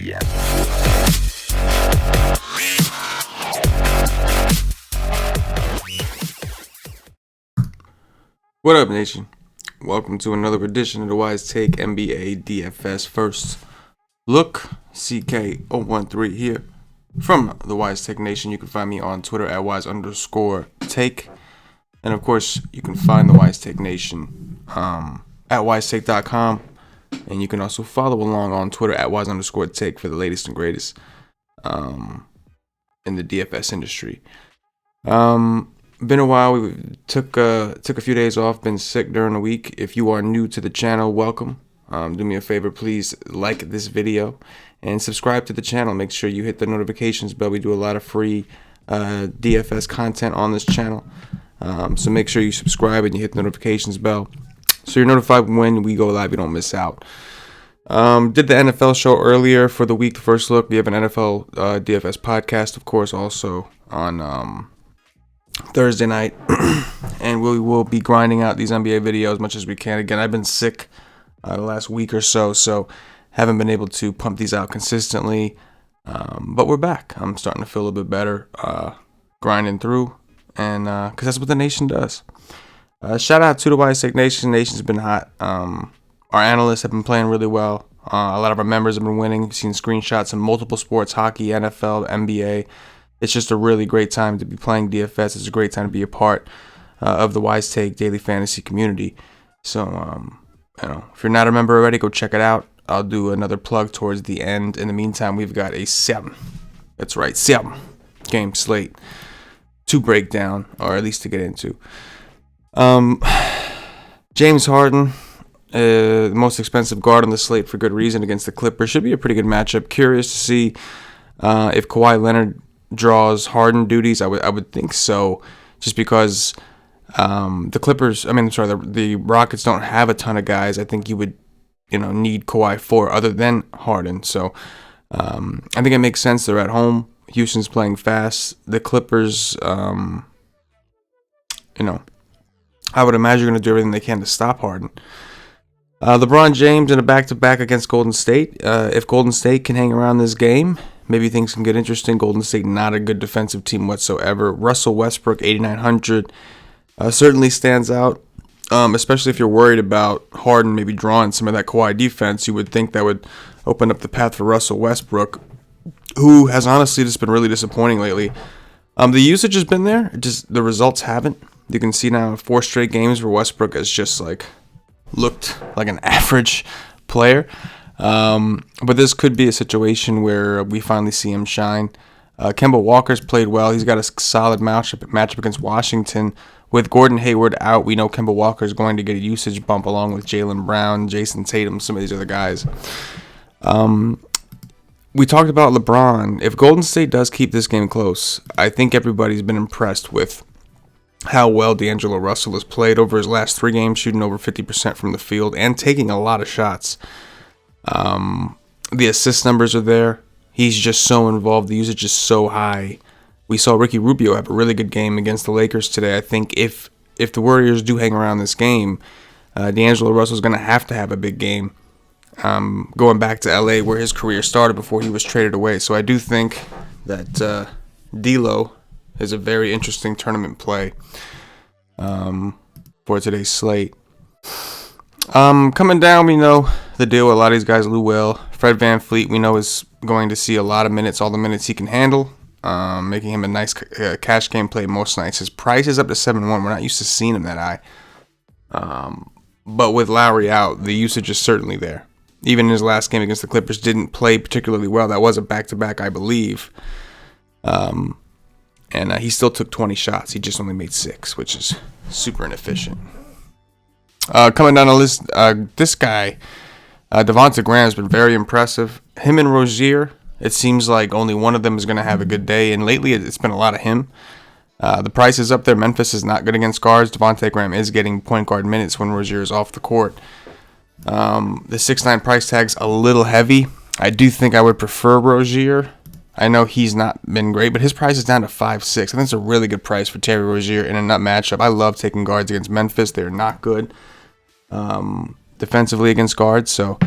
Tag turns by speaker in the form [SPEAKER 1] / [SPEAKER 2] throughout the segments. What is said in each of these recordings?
[SPEAKER 1] What up, nation? Welcome to another edition of the Wise Take NBA DFS First Look. CK013 here from the Wise Take Nation. You can find me on Twitter at wise_take. And of course, you can find the Wise Take Nation at wisetake.com. And you can also follow along on Twitter at wise_take for the latest and greatest in the DFS industry. Been a while. We took a few days off. Been sick during the week. If you are new to the channel, welcome. Do me a favor, please like this video and subscribe to the channel. Make sure you hit the notifications bell. We do a lot of free DFS content on this channel. So make sure you subscribe and you hit the notifications bell so you're notified when we go live. You don't miss out. Did the NFL show earlier for the week. The first look. We have an NFL DFS podcast, of course, also on Thursday night, and we will be grinding out these NBA videos as much as we can. Again, I've been sick the last week or so haven't been able to pump these out consistently, but we're back. I'm starting to feel a little bit better, grinding through, and because that's what the nation does. Shout out to the Wise Take Nation. The nation's been hot. Our analysts have been playing really well. A lot of our members have been winning. We've seen screenshots of multiple sports: hockey, NFL, NBA. It's just a really great time to be playing DFS. It's a great time to be a part of the Wise Take daily fantasy community. So, if you're not a member already, go check it out. I'll do another plug towards the end. In the meantime, we've got a 7 game slate to break down, or at least to get into. James Harden, the most expensive guard on the slate for good reason against the Clippers. Should be a pretty good matchup. Curious to see if Kawhi Leonard draws Harden duties. I would think so, just because the Rockets don't have a ton of guys. I think you would need Kawhi for other than Harden. So I think it makes sense. They're at home. Houston's playing fast. The Clippers, I would imagine you're going to do everything they can to stop Harden. LeBron James in a back-to-back against Golden State. If Golden State can hang around this game, maybe things can get interesting. Golden State, not a good defensive team whatsoever. Russell Westbrook, 8,900, certainly stands out, especially if you're worried about Harden maybe drawing some of that Kawhi defense. You would think that would open up the path for Russell Westbrook, who has honestly just been really disappointing lately. The usage has been there, just the results haven't. You can see now 4 straight games where Westbrook has just looked like an average player. But this could be a situation where we finally see him shine. Kemba Walker's played well. He's got a solid matchup against Washington. With Gordon Hayward out, we know Kemba Walker is going to get a usage bump along with Jaylen Brown, Jason Tatum, some of these other guys. We talked about LeBron. If Golden State does keep this game close, I think everybody's been impressed with how well D'Angelo Russell has played over his last 3 games, shooting over 50% from the field and taking a lot of shots. The assist numbers are there. He's just so involved. The usage is so high. We saw Ricky Rubio have a really good game against the Lakers today. I think if the Warriors do hang around this game, D'Angelo Russell is going to have a big game. Going back to LA where his career started before he was traded away. So I do think that D'Lo is a very interesting tournament play for today's slate. Coming down, we know the deal with a lot of these guys. Lou Will, Fred VanVleet, we know is going to see a lot of minutes, all the minutes he can handle, making him a nice cash game play most nights. His price is up to 7-1. We're not used to seeing him that high. But with Lowry out, the usage is certainly there. Even in his last game against the Clippers, didn't play particularly well. That was a back-to-back, I believe. And he still took 20 shots. He just only made 6, which is super inefficient. Coming down the list, this guy, Devonta Graham, has been very impressive. Him and Rozier, it seems like only one of them is going to have a good day. And lately, it's been a lot of him. The price is up there. Memphis is not good against guards. Devonta Graham is getting point guard minutes when Rozier is off the court. The 6'9" price tag's a little heavy. I do think I would prefer Rozier. I know he's not been great, but his price is down to 5'6". I think it's a really good price for Terry Rozier in a nut matchup. I love taking guards against Memphis. They're not good defensively against guards, so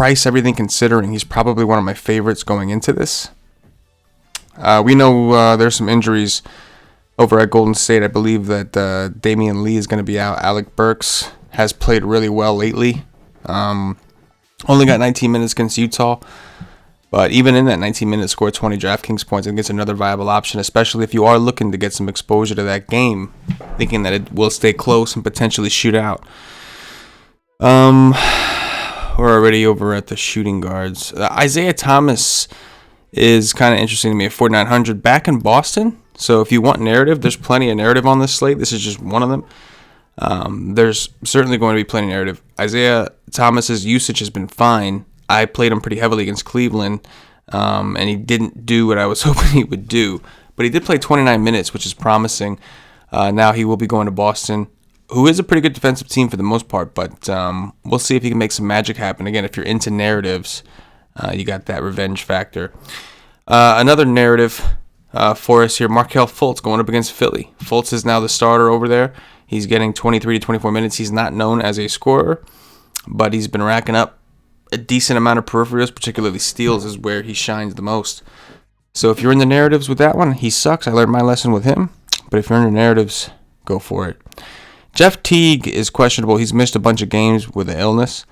[SPEAKER 1] price, everything considering, he's probably one of my favorites going into this. We know there's some injuries over at Golden State. I believe that Damian Lee is going to be out. Alec Burks has played really well lately. Only got 19 minutes against Utah. But even in that 19 minutes, scored 20 DraftKings points. I think it's another viable option, especially if you are looking to get some exposure to that game, thinking that it will stay close and potentially shoot out. We're already over at the shooting guards. Isaiah Thomas is kind of interesting to me at 4,900 back in Boston. So if you want narrative, there's plenty of narrative on this slate. This is just one of them. There's certainly going to be plenty of narrative. Isaiah Thomas's usage has been fine. I played him pretty heavily against Cleveland, and he didn't do what I was hoping he would do. But he did play 29 minutes, which is promising. Now he will be going to Boston, who is a pretty good defensive team for the most part. But we'll see if he can make some magic happen. Again, if you're into narratives, you got that revenge factor. Another narrative for us here, Markelle Fultz going up against Philly. Fultz is now the starter over there. He's getting 23 to 24 minutes. He's not known as a scorer, but he's been racking up a decent amount of peripherals, particularly steals, is where he shines the most. So if you're in the narratives with that one, he sucks. I learned my lesson with him. But if you're in the narratives, go for it. Jeff Teague is questionable. He's missed a bunch of games with an illness.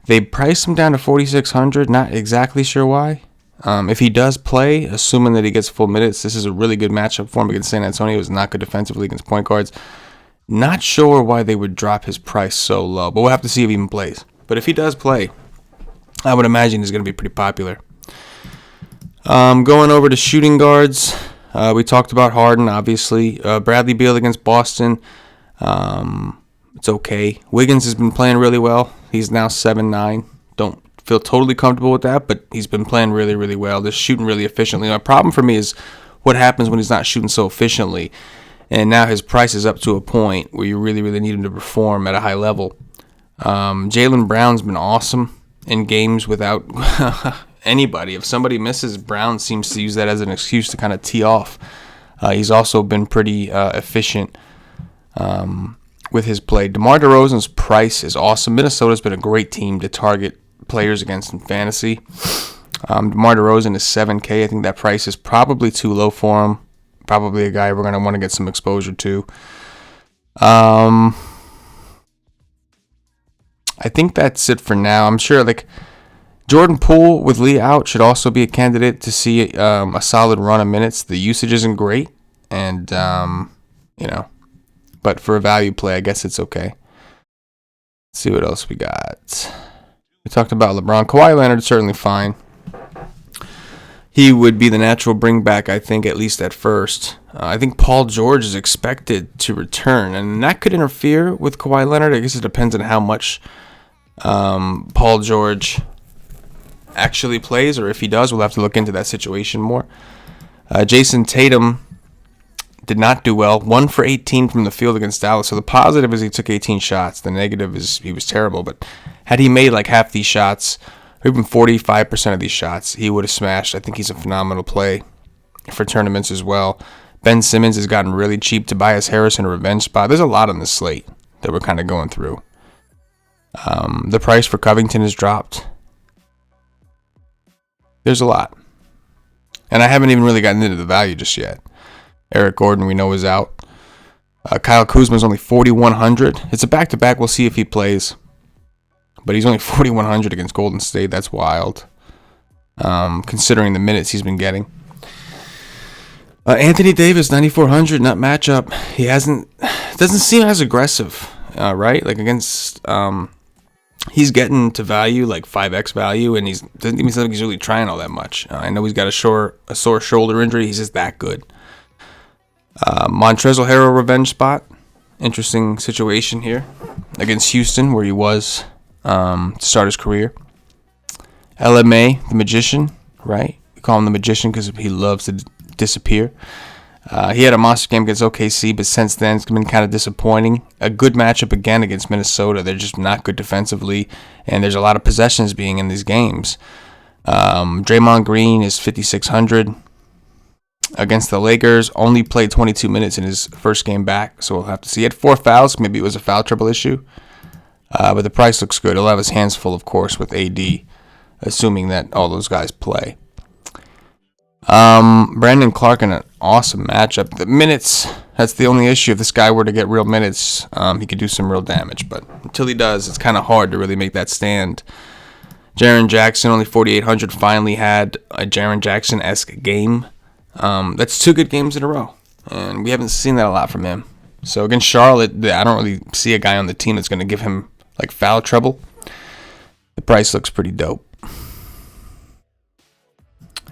[SPEAKER 1] They priced him down to 4,600. Not exactly sure why. If he does play, assuming that he gets full minutes, this is a really good matchup for him against San Antonio. It's not good defensively against point guards. Not sure why they would drop his price so low, but we'll have to see if he even plays. But if he does play, I would imagine he's going to be pretty popular. Going over to shooting guards, we talked about Harden, obviously. Bradley Beal against Boston, it's okay. Wiggins has been playing really well. He's now 7-9. Don't feel totally comfortable with that, but he's been playing really, really well. They're shooting really efficiently. My problem for me is what happens when he's not shooting so efficiently. And now his price is up to a point where you really, really need him to perform at a high level. Jaylen Brown's been awesome in games without anybody. If somebody misses, Brown seems to use that as an excuse to kind of tee off. He's also been pretty efficient with his play. DeMar DeRozan's price is awesome. Minnesota's been a great team to target players against in fantasy. DeMar DeRozan is 7K. I think that price is probably too low for him. Probably a guy we're going to want to get some exposure to. I think that's it for now. I'm sure Jordan Poole with Lee out should also be a candidate to see a solid run of minutes. The usage isn't great, and but for a value play, I guess it's okay. Let's see what else we got. We talked about LeBron. Kawhi Leonard certainly fine. He would be the natural bring back, I think, at least at first. I think Paul George is expected to return, and that could interfere with Kawhi Leonard. I guess it depends on how much Paul George actually plays, or if he does, we'll have to look into that situation more. Jason Tatum did not do well. 1 for 18 from the field against Dallas. So the positive is he took 18 shots. The negative is he was terrible. But had he made like half these shots, or even 45% of these shots, he would have smashed. I think he's a phenomenal play for tournaments as well. Ben Simmons has gotten really cheap. Tobias Harris in a revenge spot. There's a lot on this slate that we're kind of going through. The price for Covington has dropped. There's a lot. And I haven't even really gotten into the value just yet. Eric Gordon, we know, is out. Kyle Kuzma's only 4,100. It's a back-to-back. We'll see if he plays. But he's only 4,100 against Golden State. That's wild, considering the minutes he's been getting. Anthony Davis, 9,400, not matchup. He doesn't seem as aggressive, right? Like against, he's getting to value, like 5x value, and doesn't even seem like he's really trying all that much. I know he's got a sore shoulder injury. He's just that good. Montrezl Harrell revenge spot. Interesting situation here against Houston, where he was to start his career. LMA, the magician, right? We call him the magician because he loves to disappear. He had a monster game against OKC, but since then it's been kind of disappointing. A good matchup again against Minnesota. They're just not good defensively, and there's a lot of possessions being in these games. Draymond Green is 5,600 against the Lakers. Only played 22 minutes in his first game back, so we'll have to see. He had 4 fouls. Maybe it was a foul trouble issue. But the price looks good. He'll have his hands full, of course, with AD. assuming that all those guys play. Brandon Clark in an awesome matchup. The minutes, that's the only issue. If this guy were to get real minutes, he could do some real damage. But until he does, it's kind of hard to really make that stand. Jaren Jackson, only 4,800, finally had a Jaren Jackson-esque game. That's 2 good games in a row. And we haven't seen that a lot from him. So against Charlotte, I don't really see a guy on the team that's going to give him like foul trouble. The price looks pretty dope.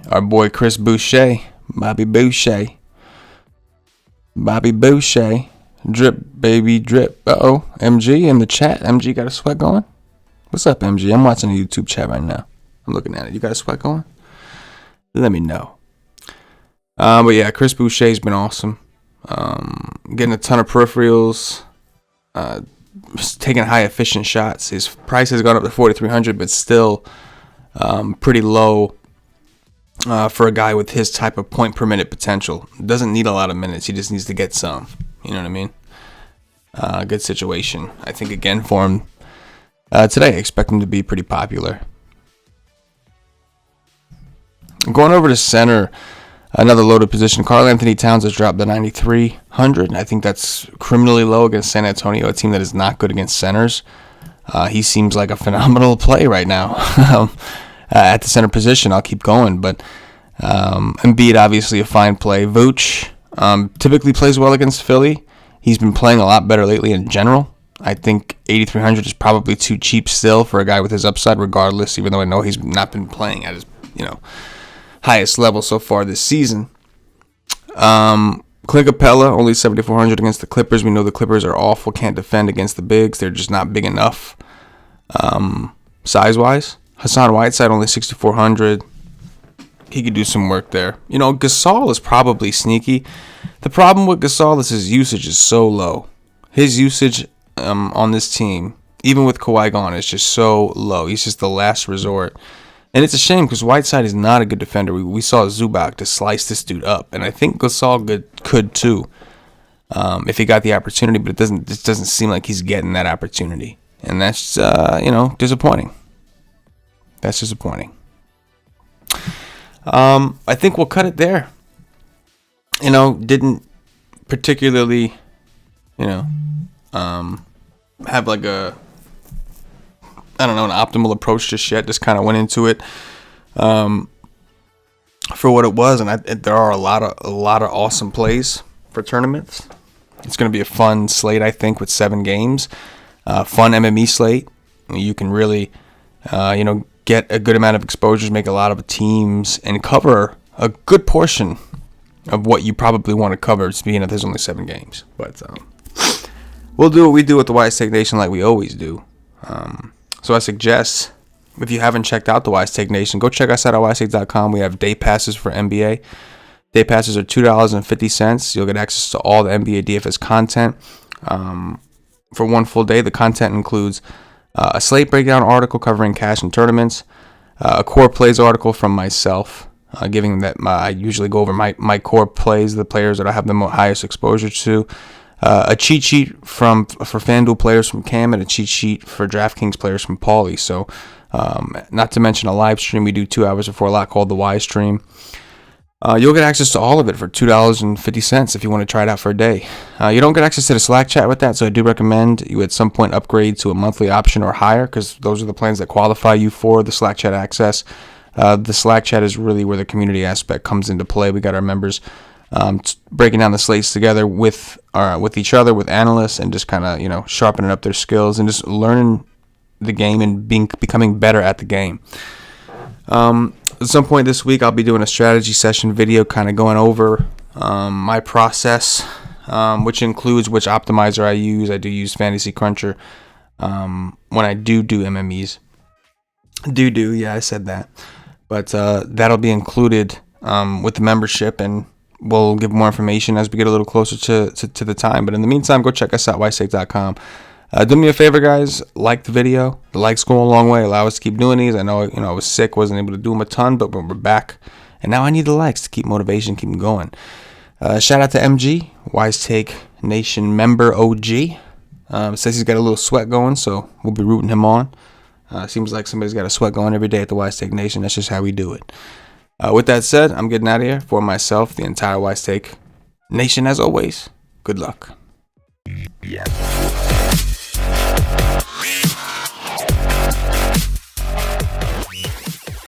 [SPEAKER 1] Our boy Chris Boucher, Bobby Boucher, drip baby drip. MG in the chat. MG got a sweat going. What's up, MG? I'm watching the YouTube chat right now. I'm looking at it. You got a sweat going? Let me know. But yeah, Chris Boucher's been awesome. Getting a ton of peripherals. Taking high efficient shots. His price has gone up to 4,300, but still pretty low. For a guy with his type of point per minute potential. Doesn't need a lot of minutes. He just needs to get some. You know what I mean? Good situation. I think again for him today. I expect him to be pretty popular. Going over to center, another loaded position. Karl Anthony Towns has dropped to 9,300. I think that's criminally low against San Antonio, a team that is not good against centers. He seems like a phenomenal play right now. At the center position, I'll keep going, but Embiid obviously a fine play. Vooch typically plays well against Philly. He's been playing a lot better lately in general. I think 8,300 is probably too cheap still for a guy with his upside, regardless. Even though I know he's not been playing at his highest level so far this season. Clint Capella only 7,400 against the Clippers. We know the Clippers are awful, can't defend against the bigs. They're just not big enough size wise. Hassan Whiteside only 6,400. He could do some work there. Gasol is probably sneaky. The problem with Gasol is his usage is so low. His usage on this team, even with Kawhi gone, is just so low. He's just the last resort. And it's a shame because Whiteside is not a good defender. We saw Zubac to slice this dude up. And I think Gasol could too if he got the opportunity. But it doesn't seem like he's getting that opportunity. And that's, disappointing. That's disappointing. I think we'll cut it there. Didn't particularly, have like an optimal approach just yet. Just kind of went into it for what it was, and there are a lot of awesome plays for tournaments. It's going to be a fun slate, I think, with 7 games. Fun MME slate. You can really, get a good amount of exposures, make a lot of teams, and cover a good portion of what you probably want to cover, being that there's only 7 games. But we'll do what we do with the Wise Take Nation like we always do. So I suggest, if you haven't checked out the Wise Take Nation, go check us out at wisetake.com. We have day passes for NBA. Day passes are $2.50. You'll get access to all the NBA DFS content for one full day. The content includes a slate breakdown article covering cash and tournaments, a core plays article from myself, giving that I usually go over my core plays, the players that I have the highest exposure to, a cheat sheet for FanDuel players from Cam, and a cheat sheet for DraftKings players from Paulie. So, not to mention a live stream we do 2 hours before a lot called the Y Stream. You'll get access to all of it for $2.50 if you want to try it out for a day. You don't get access to the Slack chat with that, so I do recommend you at some point upgrade to a monthly option or higher, because those are the plans that qualify you for the Slack chat access. The Slack chat is really where the community aspect comes into play. We got our members breaking down the slates together with each other, with analysts, and just kind of sharpening up their skills and just learning the game and becoming better at the game. At some point this week, I'll be doing a strategy session video kind of going over my process, which includes which optimizer I use. I do use Fantasy Cruncher when I do MMEs. Yeah, I said that. But that'll be included with the membership, and we'll give more information as we get a little closer to the time. But in the meantime, go check us out, wisetake.com. Do me a favor, guys. Like the video. The likes go a long way. Allow us to keep doing these. I know, I was sick, wasn't able to do them a ton, but we're back, and now I need the likes to keep motivation, keep them going. Shout out to MG, Wise Take Nation member OG. Says he's got a little sweat going, so we'll be rooting him on. Seems like somebody's got a sweat going every day at the Wise Take Nation. That's just how we do it. With that said, I'm getting out of here. For myself, the entire Wise Take Nation, as always, good luck.
[SPEAKER 2] Yeah.